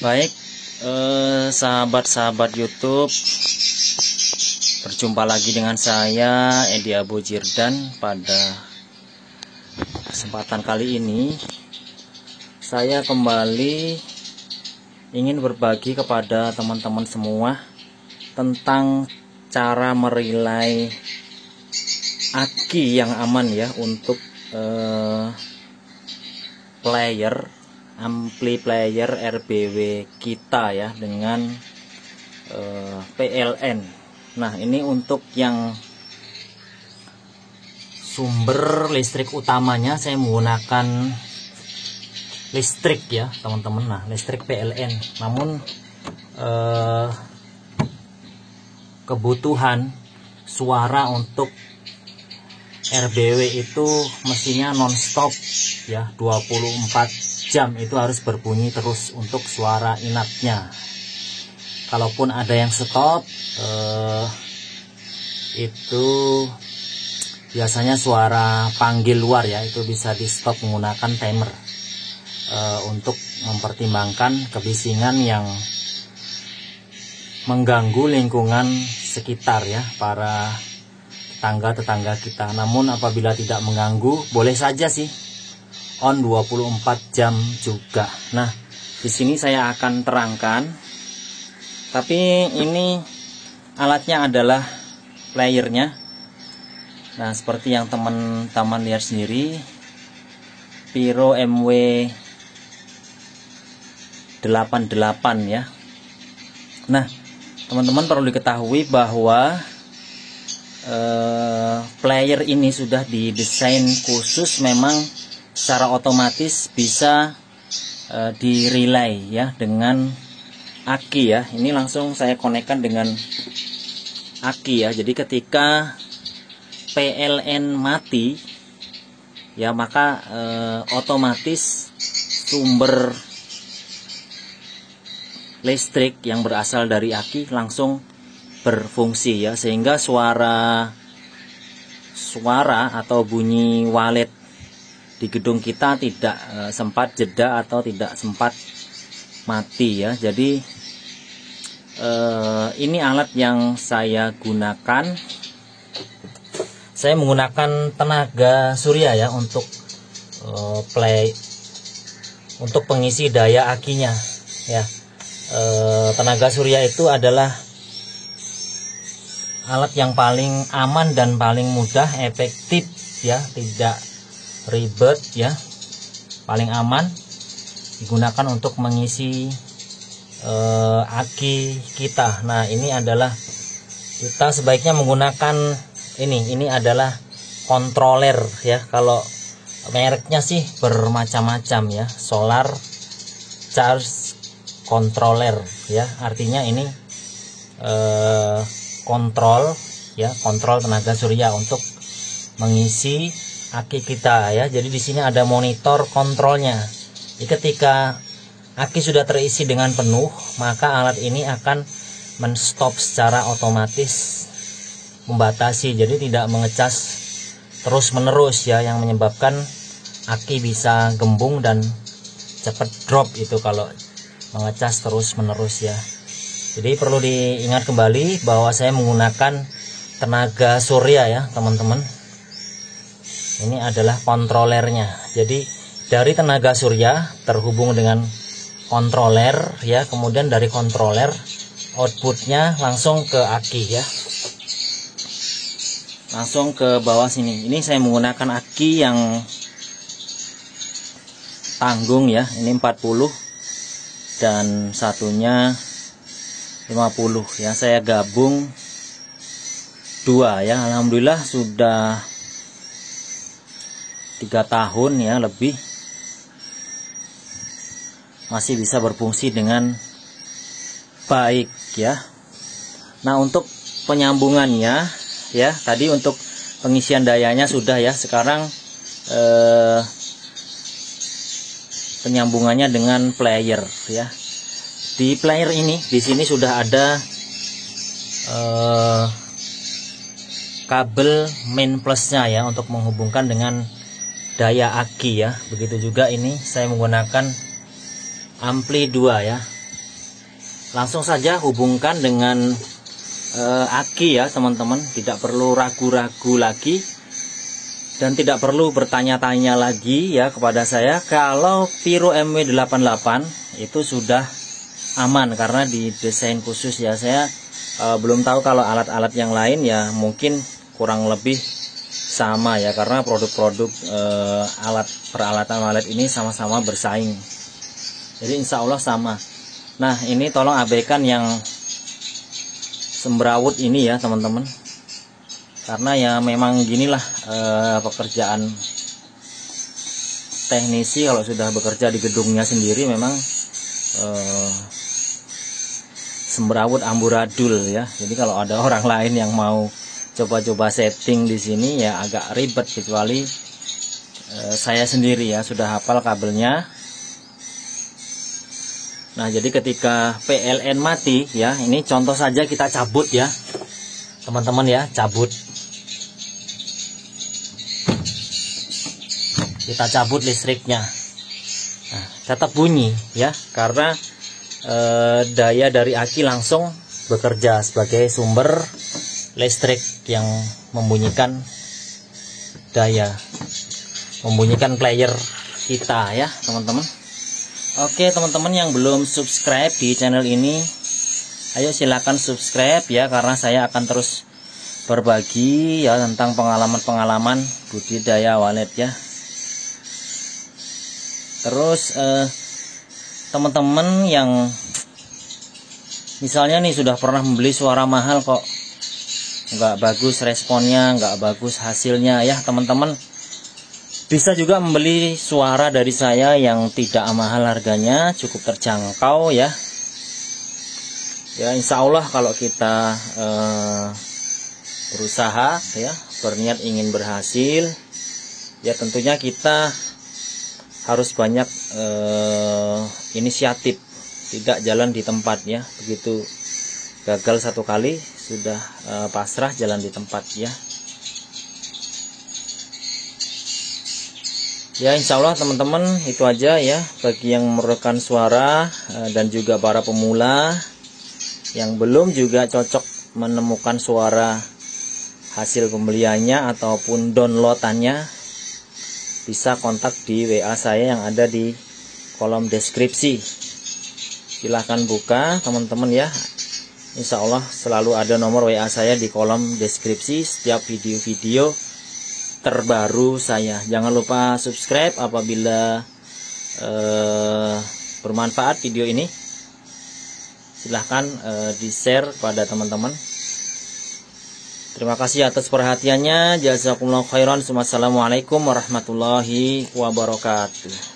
Baik, sahabat-sahabat YouTube, berjumpa lagi dengan saya Edi Abu Jirdan. Pada kesempatan kali ini saya kembali ingin berbagi kepada teman-teman semua tentang cara merelay aki yang aman ya untuk ampli player RBW kita ya dengan PLN. Nah, ini untuk yang sumber listrik utamanya saya menggunakan listrik ya teman-teman. Nah, listrik PLN. Namun kebutuhan suara untuk RBW itu mestinya nonstop ya, 24 jam itu harus berbunyi terus untuk suara inapnya. Kalaupun ada yang stop itu biasanya suara panggil luar ya, itu bisa di stop menggunakan timer untuk mempertimbangkan kebisingan yang mengganggu lingkungan sekitar ya, para tetangga-tetangga kita. Namun apabila tidak mengganggu, boleh saja sih on 24 jam juga. Nah, di sini saya akan terangkan. Tapi ini alatnya adalah playernya. Nah, seperti yang teman-teman lihat sendiri, Piro MW 88 ya. Nah, teman-teman perlu diketahui bahwa player ini sudah didesain khusus, memang secara otomatis bisa di relay ya dengan aki ya. Ini langsung saya konekkan dengan aki ya. Jadi ketika PLN mati ya, maka otomatis sumber listrik yang berasal dari aki langsung berfungsi ya, sehingga suara atau bunyi walet di gedung kita tidak sempat jeda atau tidak sempat mati ya. Jadi ini alat yang saya gunakan. Saya menggunakan tenaga surya ya untuk untuk pengisi daya akinya ya. Tenaga surya itu adalah alat yang paling aman dan paling mudah, efektif ya, tidak ribet ya, paling aman digunakan untuk mengisi aki kita. Nah, ini adalah kita sebaiknya menggunakan ini adalah controller ya. Kalau mereknya sih bermacam-macam ya, solar charge controller ya, artinya ini kontrol ya, kontrol tenaga surya untuk mengisi aki kita ya. Jadi di sini ada monitor kontrolnya. Jadi ketika aki sudah terisi dengan penuh, maka alat ini akan menstop secara otomatis, membatasi, jadi tidak mengecas terus menerus ya, yang menyebabkan aki bisa gembung dan cepat drop itu kalau mengecas terus menerus ya. Jadi perlu diingat kembali bahwa saya menggunakan tenaga surya ya teman-teman. Ini adalah kontrolernya. Jadi dari tenaga surya terhubung dengan kontroler ya, kemudian dari kontroler outputnya langsung ke aki ya, langsung ke bawah sini. Ini saya menggunakan aki yang tanggung ya, ini 40 dan satunya 50 ya. Saya gabung dua ya. Alhamdulillah sudah 3 tahun ya lebih, masih bisa berfungsi dengan baik ya. Nah, untuk penyambungannya ya, tadi untuk pengisian dayanya sudah ya. Sekarang penyambungannya dengan player ya. Di player ini di sini sudah ada kabel main plusnya ya, untuk menghubungkan dengan daya aki ya. Begitu juga ini saya menggunakan ampli 2 ya. langsung saja hubungkan dengan aki ya teman-teman, tidak perlu ragu-ragu lagi dan tidak perlu bertanya-tanya lagi ya kepada saya. Kalau Pyro MW88 itu sudah aman karena didesain khusus ya. Saya belum tahu kalau alat-alat yang lain ya, mungkin kurang lebih sama ya, karena produk-produk peralatan walet ini sama-sama bersaing. Jadi insya Allah sama. Nah ini tolong abaikan yang semberawut ini ya teman-teman, karena ya memang ginilah pekerjaan teknisi kalau sudah bekerja di gedungnya sendiri, memang semberawut amburadul ya. Jadi kalau ada orang lain yang mau coba-coba setting di sini ya agak ribet, kecuali saya sendiri ya sudah hafal kabelnya. Nah jadi ketika PLN mati ya, ini contoh saja kita cabut ya teman-teman ya, cabut. Kita cabut listriknya. Nah, tetap bunyi ya, karena daya dari aki langsung bekerja sebagai sumber listrik yang membunyikan daya, membunyikan player kita ya teman-teman. Oke teman-teman yang belum subscribe di channel ini, ayo silakan subscribe ya, karena saya akan terus berbagi ya tentang pengalaman-pengalaman budidaya walet ya. Terus teman-teman yang misalnya nih sudah pernah membeli suara mahal kok nggak bagus responnya, nggak bagus hasilnya ya teman-teman, bisa juga membeli suara dari saya yang tidak mahal harganya, cukup terjangkau ya. Ya insya Allah kalau kita berusaha ya, berniat ingin berhasil ya, tentunya kita harus banyak inisiatif, tidak jalan di tempat ya. Begitu gagal satu kali sudah pasrah jalan di tempat ya. Ya insya Allah teman-teman itu aja ya, bagi yang memerlukan suara dan juga para pemula yang belum juga cocok menemukan suara hasil pembeliannya ataupun downloadannya, bisa kontak di WA saya yang ada di kolom deskripsi. Silahkan buka teman-teman ya, insya Allah selalu ada nomor WA saya di kolom deskripsi setiap video-video terbaru saya. Jangan lupa subscribe apabila bermanfaat video ini. Silahkan di share pada teman-teman. Terima kasih atas perhatiannya. Jazakumullah khairan. Wassalamualaikum warahmatullahi wabarakatuh.